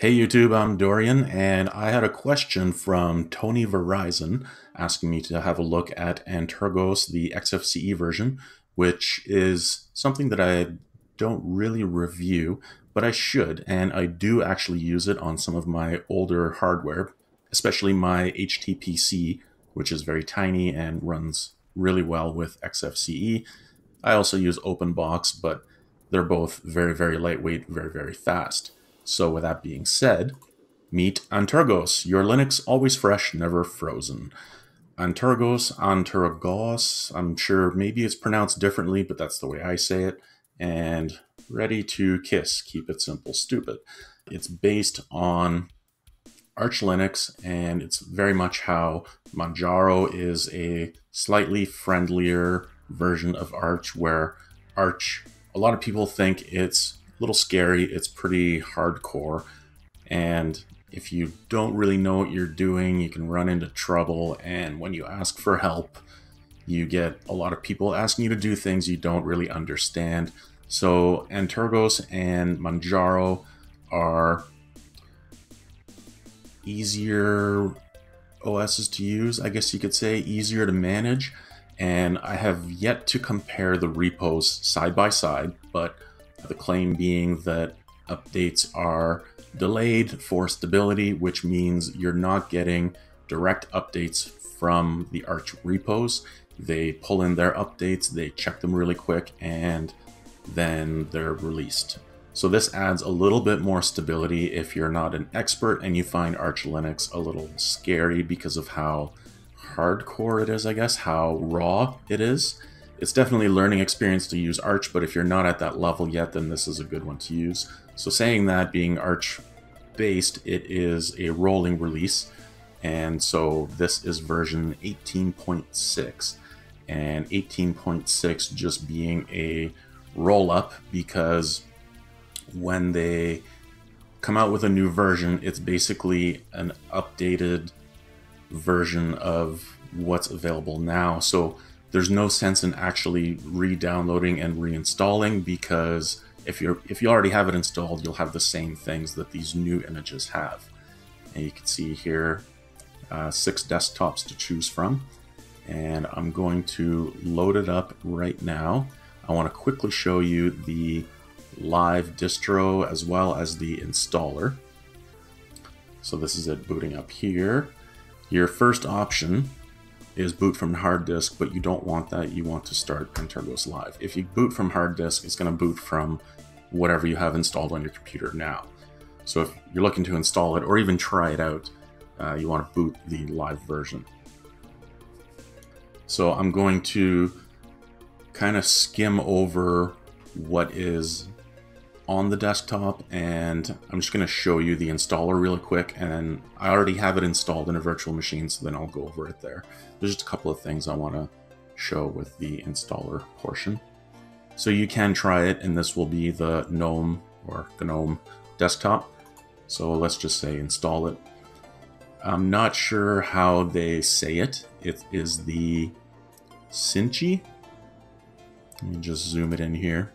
Hey YouTube, I'm Dorian, and I had a question from Tony Verizon asking me to have a look at Antergos, the XFCE version, which is something that I don't really review, but I should, and I do actually use it on some of my older hardware, especially my HTPC, which is very tiny and runs really well with XFCE. I also use OpenBox, but they're both very, very lightweight, very, very fast. So with that being said, meet Antergos, your Linux always fresh, never frozen. Antergos, I'm sure maybe it's pronounced differently, but that's the way I say it. And ready to kiss, keep it simple, stupid. It's based on Arch Linux, and it's very much how Manjaro is a slightly friendlier version of Arch, where Arch, a lot of people think it's a little scary, it's pretty hardcore, and if you don't really know what you're doing, you can run into trouble, and when you ask for help, you get a lot of people asking you to do things you don't really understand. So Antergos and Manjaro are easier OSs to use, I guess you could say, easier to manage. And I have yet to compare the repos side by side, but the claim being that updates are delayed for stability, which means you're not getting direct updates from the Arch repos. They pull in their updates, they check them really quick, and then they're released. So this adds a little bit more stability if you're not an expert and you find Arch Linux a little scary because of how hardcore it is, I guess, how raw it is. It's definitely a learning experience to use Arch, but if you're not at that level yet, then this is a good one to use. So saying that, being Arch based, it is a rolling release. And so this is version 18.6, and 18.6 just being a roll up because when they come out with a new version, it's basically an updated version of what's available now. So there's no sense in actually re-downloading and reinstalling, because if you already have it installed, you'll have the same things that these new images have. And you can see here 6 desktops to choose from, and I'm going to load it up right now. I want to quickly show you the live distro as well as the installer. So this is it booting up here. Your first option is boot from hard disk, but you don't want that. You want to start Antergos Live. If you boot from hard disk, it's going to boot from whatever you have installed on your computer now. So if you're looking to install it or even try it out, you want to boot the live version. So I'm going to kind of skim over what is on the desktop, and I'm just going to show you the installer really quick, and I already have it installed in a virtual machine, so then I'll go over it there. There's just a couple of things I want to show with the installer portion. So you can try it, and this will be the GNOME or GNOME desktop. So let's just say install it. I'm not sure how they say it. It is the Cinchi. Let me just zoom it in here.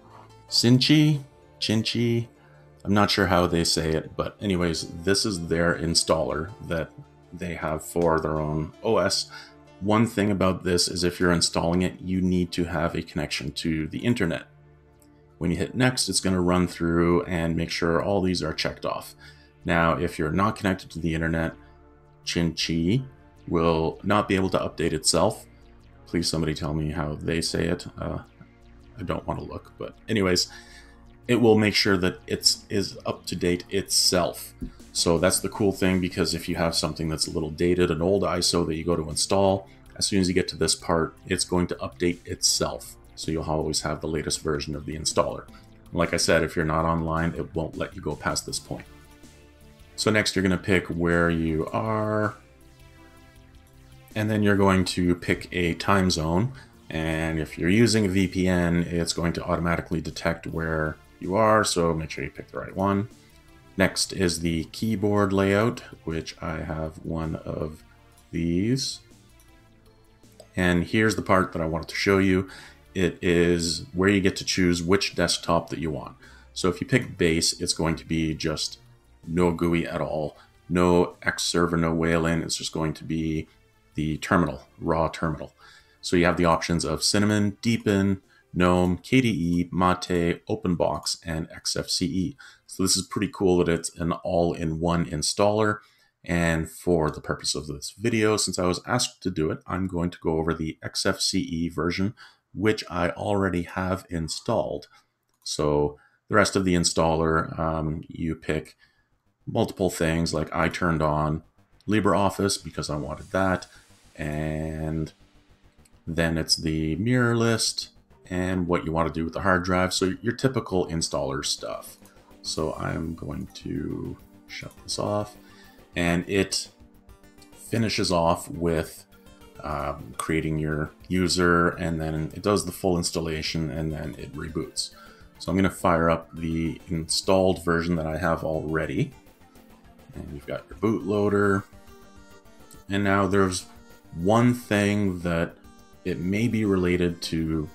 Cinchi. Chinchi, I'm not sure how they say it, but anyways, this is their installer that they have for their own OS. One thing about this is if you're installing it, you need to have a connection to the internet. When you hit next, it's going to run through and make sure all these are checked off. Now, if you're not connected to the internet, Chinchi will not be able to update itself. Please somebody tell me how they say it. I don't want to look, but anyways, it will make sure that it is up to date itself. So that's the cool thing, because if you have something that's a little dated, an old ISO that you go to install, as soon as you get to this part, it's going to update itself. So you'll always have the latest version of the installer. Like I said, if you're not online, it won't let you go past this point. So next you're going to pick where you are, and then you're going to pick a time zone. And if you're using a VPN, it's going to automatically detect where you are, so make sure you pick the right one. Next is the keyboard layout, which I have one of these. And here's the part that I wanted to show you. It is where you get to choose which desktop that you want. So if you pick base, it's going to be just no GUI at all, no X server, no Wayland. It's just going to be the terminal, raw terminal. So you have the options of Cinnamon, Deepin, GNOME, KDE, Mate, OpenBox, and XFCE. So this is pretty cool that it's an all-in-one installer. And for the purpose of this video, since I was asked to do it, I'm going to go over the XFCE version, which I already have installed. So the rest of the installer, you pick multiple things, like I turned on LibreOffice because I wanted that, and then it's the mirror list and what you want to do with the hard drive. So your typical installer stuff. So I'm going to shut this off, and it finishes off with creating your user, and then it does the full installation, and then it reboots. So I'm going to fire up the installed version that I have already. And you've got your bootloader. And now there's one thing that it may be related to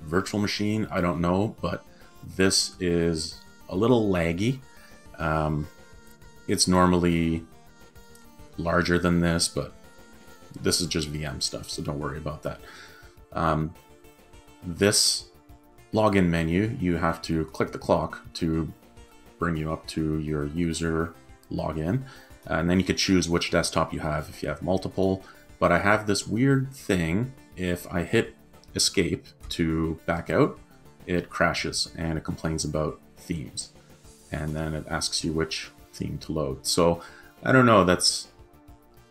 virtual machine. I don't know, but this is a little laggy. It's normally larger than this, but this is just VM stuff, so don't worry about that. This login menu, you have to click the clock to bring you up to your user login, and then you could choose which desktop you have if you have multiple. But I have this weird thing, if I hit escape to back out, it crashes and it complains about themes, and then it asks you which theme to load. So I don't know, that's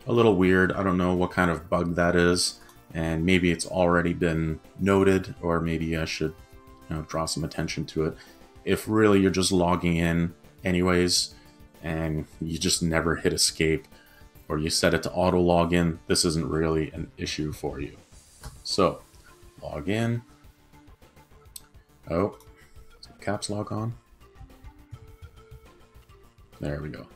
a little weird. I don't know what kind of bug that is, and maybe it's already been noted, or maybe I should draw some attention to it. If really you're just logging in anyways and you just never hit escape, or you set it to auto login, this isn't really an issue for you. So log in. Oh, caps lock on. There we go.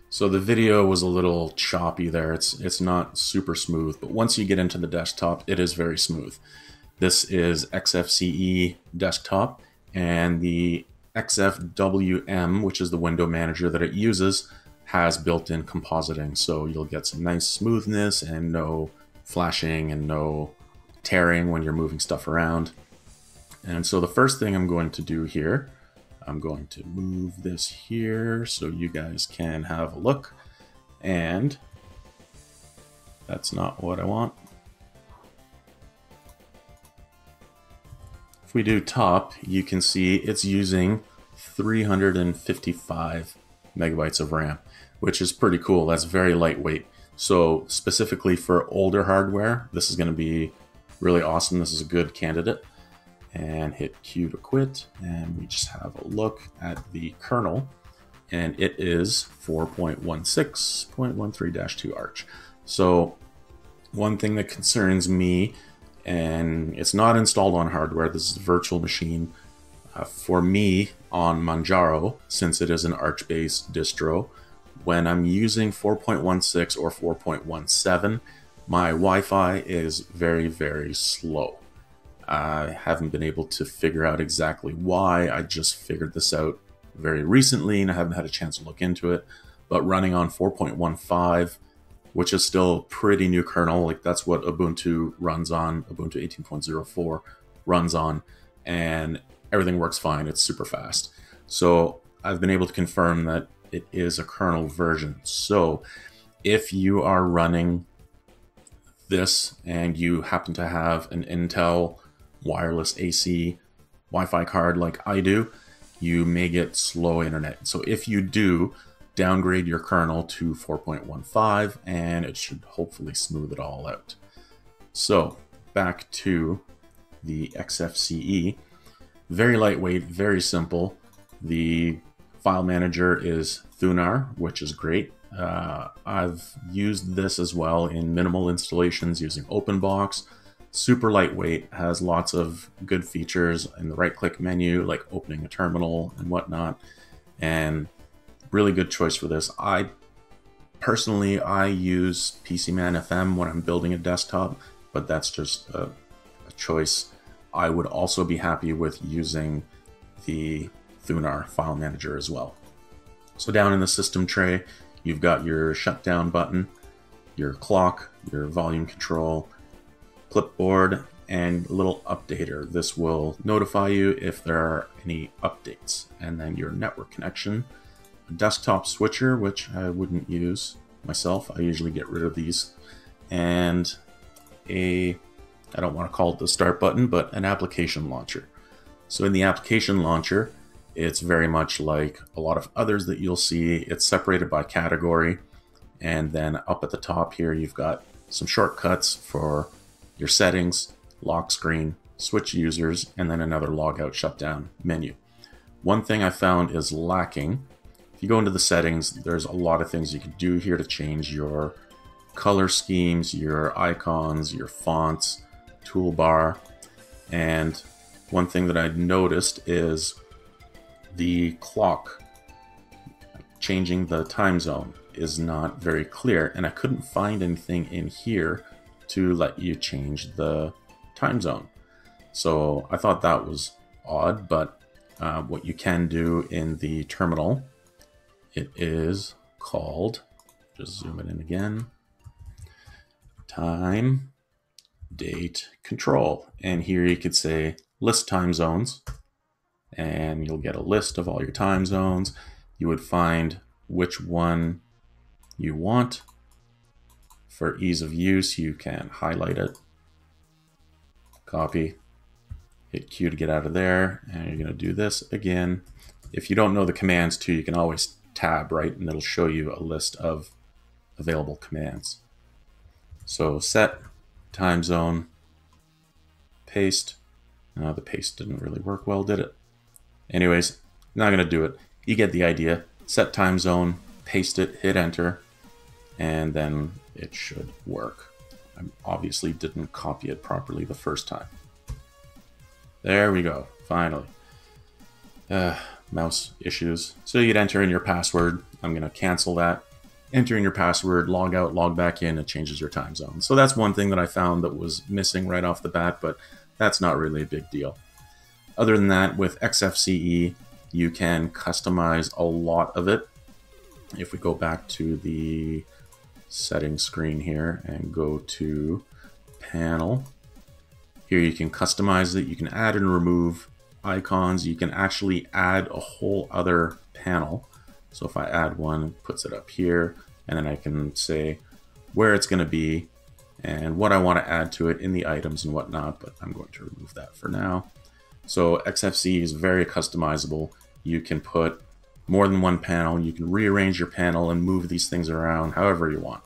So the video was a little choppy there. It's not super smooth, but once you get into the desktop, it is very smooth. This is XFCE desktop, and the XFWM, which is the window manager that it uses, has built-in compositing. So you'll get some nice smoothness and no flashing and no tearing when you're moving stuff around. And so the first thing I'm going to do here, I'm going to move this here so you guys can have a look. And that's not what I want. If we do top, you can see it's using 355 megabytes of RAM, which is pretty cool. That's very lightweight. So specifically for older hardware, this is going to be really awesome. This is a good candidate. And hit Q to quit, and we just have a look at the kernel, and it is 4.16.13-2 Arch. So one thing that concerns me, and it's not installed on hardware, this is a virtual machine. For me on Manjaro, since it is an Arch-based distro, when I'm using 4.16 or 4.17, my Wi-Fi is very, very slow. I haven't been able to figure out exactly why. I just figured this out very recently and I haven't had a chance to look into it. But running on 4.15, which is still a pretty new kernel, like that's what Ubuntu runs on, Ubuntu 18.04 runs on, and everything works fine. It's super fast. So I've been able to confirm that it is a kernel version. So if you are running this and you happen to have an Intel wireless AC Wi-Fi card like I do, you may get slow internet. So if you do, downgrade your kernel to 4.15 and it should hopefully smooth it all out. So back to the XFCE. Very lightweight, very simple. The file manager is Thunar, which is great. I've used this as well in minimal installations using OpenBox. Super lightweight, has lots of good features in the right-click menu, like opening a terminal and whatnot, and really good choice for this. Personally, I use PCMan FM when I'm building a desktop, but that's just a choice. I would also be happy with using the Thunar file manager as well. So down in the system tray, you've got your shutdown button, your clock, your volume control, clipboard, and a little updater. This will notify you if there are any updates. And then your network connection, a desktop switcher, which I wouldn't use myself. I usually get rid of these. And I don't want to call it the start button, but an application launcher. So in the application launcher, it's very much like a lot of others that you'll see. It's separated by category. And then up at the top here, you've got some shortcuts for your settings, lock screen, switch users, and then another logout shutdown menu. One thing I found is lacking. If you go into the settings, there's a lot of things you can do here to change your color schemes, your icons, your fonts, toolbar. And one thing that I noticed is the clock, changing the time zone, is not very clear, and I couldn't find anything in here to let you change the time zone. So I thought that was odd, but what you can do in the terminal, it is called, just zoom it in again, time, date, control. And here you could say list time zones, and you'll get a list of all your time zones. You would find which one you want. For ease of use, you can highlight it, copy, hit Q to get out of there, and you're going to do this again. If you don't know the commands too, you can always tab, right, and it'll show you a list of available commands. So set, time zone, paste. The paste didn't really work well, did it? Anyways, not going to do it. You get the idea. Set time zone, paste it, hit enter, and then it should work. I obviously didn't copy it properly the first time. There we go, finally. Mouse issues. So you'd enter in your password. I'm going to cancel that. Enter in your password, log out, log back in, it changes your time zone. So that's one thing that I found that was missing right off the bat, but that's not really a big deal. Other than that, with XFCE, you can customize a lot of it. If we go back to the settings screen here and go to panel, here you can customize it. You can add and remove icons. You can actually add a whole other panel. So if I add one, it puts it up here, and then I can say where it's going to be and what I want to add to it in the items and whatnot, but I'm going to remove that for now. So XFCE is very customizable. You can put more than one panel. You can rearrange your panel and move these things around however you want.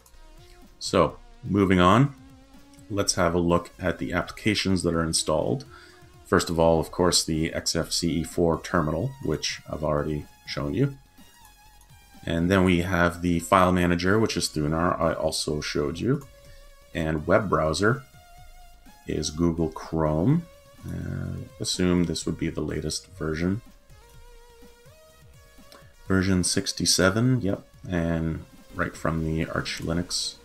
So moving on, let's have a look at the applications that are installed. First of all, of course, the XFCE4 terminal, which I've already shown you. And then we have the file manager, which is Thunar, I also showed you. And web browser is Google Chrome. Assume this would be the latest version. Version 67, yep, and right from the Arch Linux.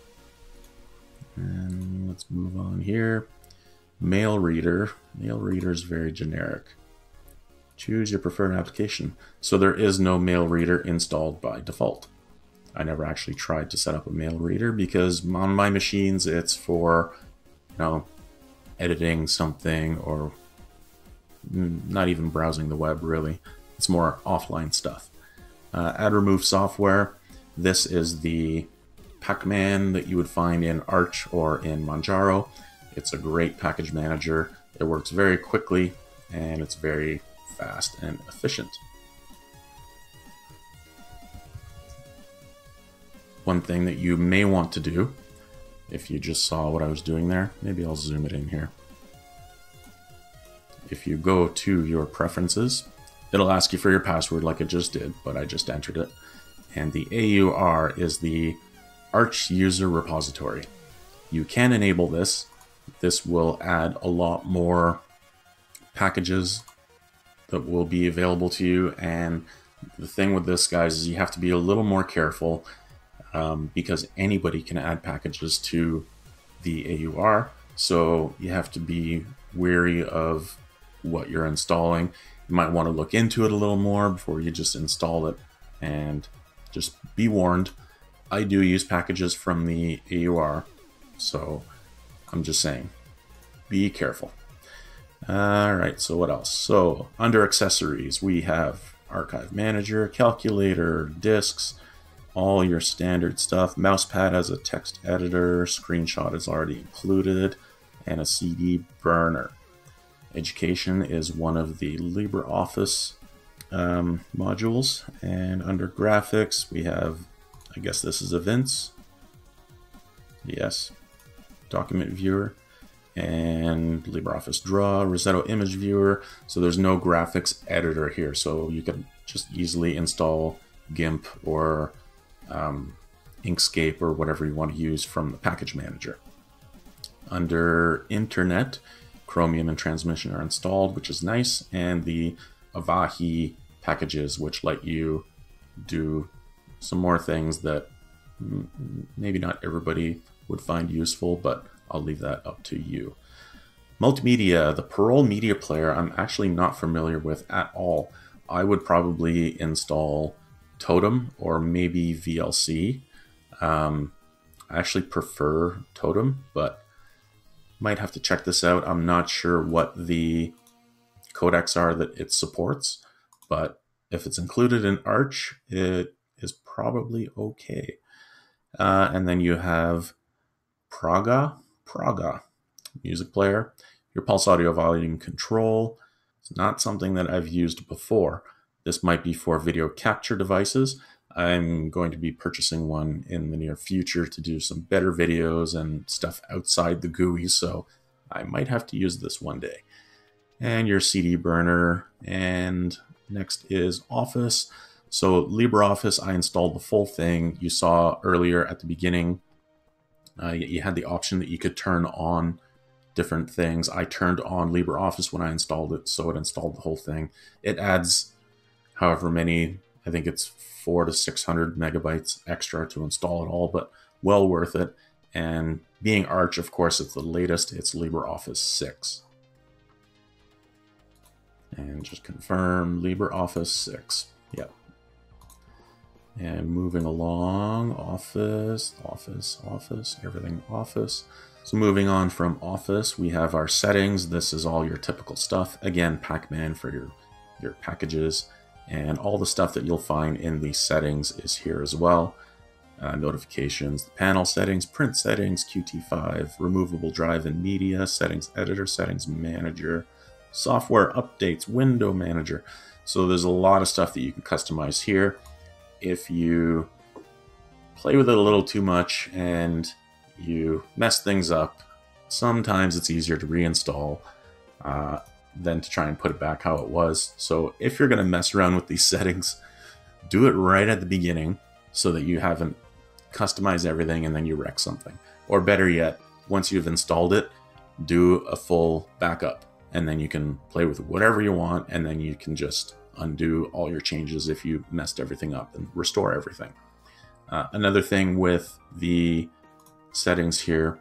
And let's move on here. Mail reader. Mail reader is very generic. Choose your preferred application. So there is no mail reader installed by default. I never actually tried to set up a mail reader because on my machines it's for, editing something or not even browsing the web really. It's more offline stuff. Add remove software. This is the Pacman that you would find in Arch or in Manjaro. It's a great package manager. It works very quickly and it's very fast and efficient. One thing that you may want to do, if you just saw what I was doing there, maybe I'll zoom it in here. If you go to your preferences, it'll ask you for your password like it just did, but I just entered it. And the AUR is the Arch User Repository. You can enable this. This will add a lot more packages that will be available to you. And the thing with this, guys, is you have to be a little more careful because anybody can add packages to the AUR. So you have to be wary of what you're installing. You might want to look into it a little more before you just install it And just be warned, I do use packages from the AUR, so I'm just saying, be careful. Alright, so what else? So, under accessories, we have Archive Manager, Calculator, disks, all your standard stuff. Mousepad has a text editor, screenshot is already included, and a CD burner. Education is one of the LibreOffice modules, and under graphics we have, I guess this is events, yes, document viewer, and LibreOffice Draw, Rossetto image viewer. So there's no graphics editor here, so you can just easily install GIMP or Inkscape or whatever you want to use from the package manager. Under Internet, Chromium and Transmission are installed, which is nice, and the Avahi packages, which let you do some more things that maybe not everybody would find useful, but I'll leave that up to you. Multimedia, the Parole media player, I'm actually not familiar with at all. I would probably install Totem or maybe VLC. I actually prefer Totem, but might have to check this out. I'm not sure what the codecs are that it supports, but if it's included in Arch, it is probably okay. And then you have Praga music player, your pulse audio volume control. It's not something that I've used before. This might be for video capture devices. I'm going to be purchasing one in the near future to do some better videos and stuff outside the GUI, so I might have to use this one day. And your CD burner, and next is Office. So LibreOffice, I installed the full thing. You saw earlier at the beginning, you had the option that you could turn on different things. I turned on LibreOffice when I installed it, so it installed the whole thing. It adds however many, I think it's 400 to 600 megabytes extra to install it all, but well worth it. And being Arch, of course, it's the latest. It's LibreOffice 6. And just confirm LibreOffice 6. Yep. And moving along, Office, everything Office. So moving on from Office, we have our settings. This is all your typical stuff. Again, Pacman for your packages, and all the stuff that you'll find in the settings is here as well. Notifications, panel settings, print settings, Qt5, removable drive and media, settings editor, settings manager, software updates, window manager. So there's a lot of stuff that you can customize here. If you play with it a little too much and you mess things up, sometimes it's easier to reinstall than to try and put it back how it was. So if you're going to mess around with these settings, do it right at the beginning so that you haven't customized everything and then you wreck something. Or better yet, once you've installed it, do a full backup, and then you can play with whatever you want, and then you can just undo all your changes if you messed everything up and restore everything. Another thing with the settings here,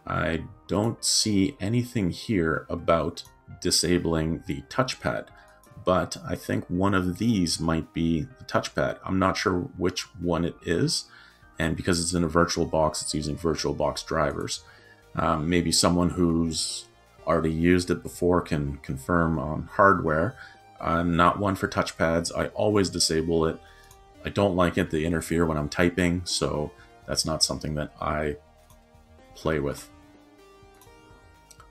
I don't see anything here about disabling the touchpad, but I think one of these might be the touchpad. I'm not sure which one it is, and because it's in a VirtualBox, it's using VirtualBox drivers. Maybe someone who's already used it before can confirm on hardware. I'm not one for touchpads. I always disable it. I don't like it to interfere when I'm typing, so that's not something that I play with.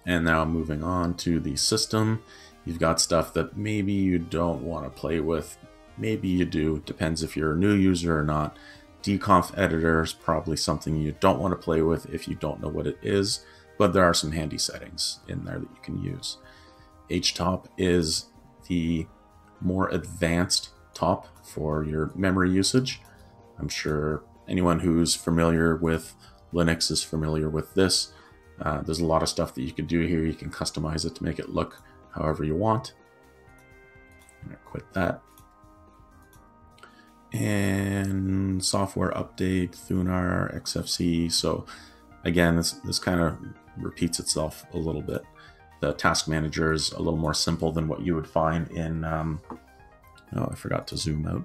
And now moving on to the system, you've got stuff that maybe you don't want to play with. Maybe you do, depends if you're a new user or not. Dconf editor is probably something you don't want to play with if you don't know what it is, but there are some handy settings in there that you can use. HTOP is the more advanced top for your memory usage. I'm sure anyone who's familiar with Linux is familiar with this. There's a lot of stuff that you can do here. You can customize it to make it look however you want. I'm going to quit that. And software update, Thunar, XFCE. So again, this kind of repeats itself a little bit. The task manager is a little more simple than what you would find in, oh, I forgot to zoom out.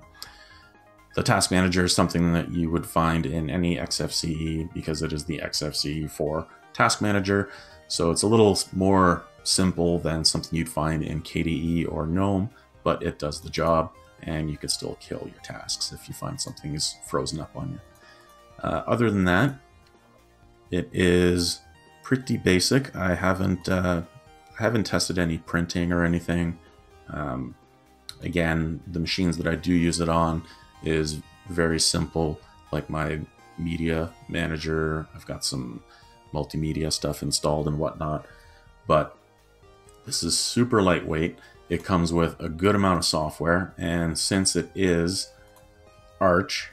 The task manager is something that you would find in any XFCE because it is the XFCE for task manager. So it's a little more simple than something you'd find in KDE or GNOME, but it does the job, and you could still kill your tasks if you find something is frozen up on you. Other than that, it is pretty basic. I haven't tested any printing or anything. Again, the machines that I do use it on is very simple, like my media manager. I've got some multimedia stuff installed and whatnot, but this is super lightweight. It comes with a good amount of software, and since it is Arch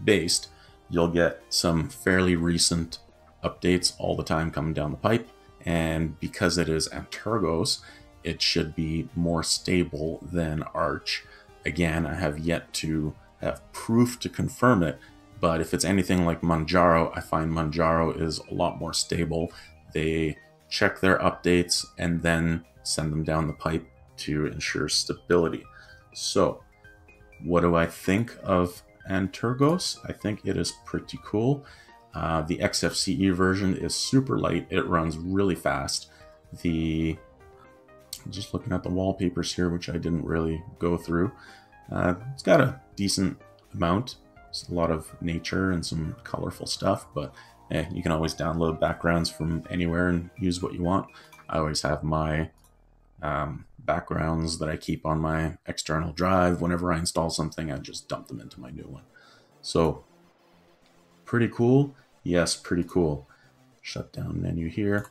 based, you'll get some fairly recent updates all the time coming down the pipe, and because it is Antergos, it should be more stable than Arch. Again, I have yet to have proof to confirm it, but if it's anything like Manjaro, I find Manjaro is a lot more stable. They check their updates and then send them down the pipe to ensure stability. So, what do I think of Antergos? I think it is pretty cool. The XFCE version is super light. It runs really fast. Just looking at the wallpapers here, which I didn't really go through. It's got a decent amount. It's a lot of nature and some colorful stuff, but you can always download backgrounds from anywhere and use what you want. I always have my backgrounds that I keep on my external drive. Whenever I install something, I just dump them into my new one. So, pretty cool. Yes, pretty cool. Shut down menu here.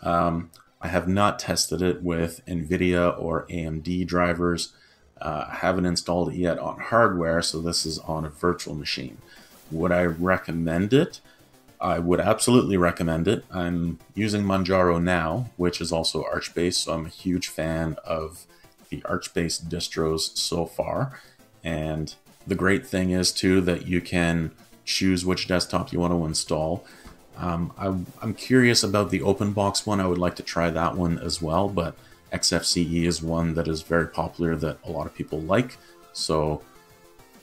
I have not tested it with NVIDIA or AMD drivers. I haven't installed it yet on hardware, so this is on a virtual machine. Would I recommend it? I would absolutely recommend it. I'm using Manjaro now, which is also Arch-based, so I'm a huge fan of the Arch-based distros so far. And the great thing is, too, that you can choose which desktop you want to install. I'm curious about the OpenBox one. I would like to try that one as well, but XFCE is one that is very popular that a lot of people like. So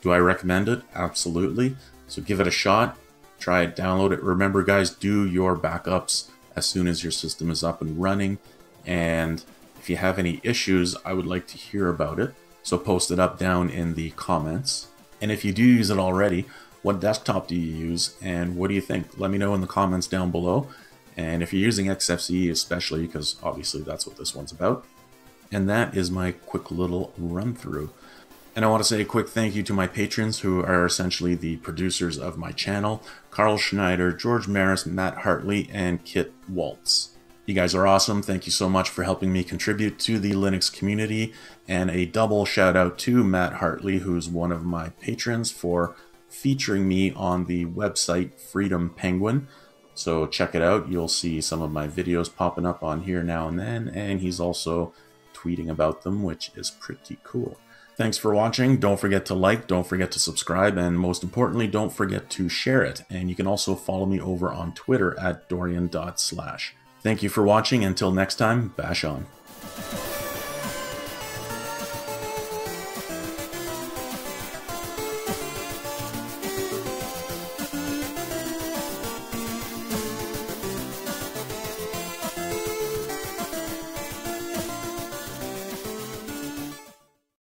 do I recommend it? Absolutely. So give it a shot. Try it, download it. Remember, guys, do your backups as soon as your system is up and running. And if you have any issues, I would like to hear about it. So post it up down in the comments. And if you do use it already, what desktop do you use and what do you think? Let me know in the comments down below. And if you're using XFCE especially, because obviously that's what this one's about. And that is my quick little run through. And I want to say a quick thank you to my patrons who are essentially the producers of my channel. Carl Schneider, George Maris, Matt Hartley, and Kit Waltz. You guys are awesome. Thank you so much for helping me contribute to the Linux community. And a double shout out to Matt Hartley, who's one of my patrons, for featuring me on the website Freedom Penguin. So check it out. You'll see some of my videos popping up on here now and then. And he's also tweeting about them, which is pretty cool. Thanks for watching. Don't forget to like, don't forget to subscribe, and most importantly, don't forget to share it. And you can also follow me over on Twitter at Dorian.Slash. Thank you for watching. Until next time, bash on.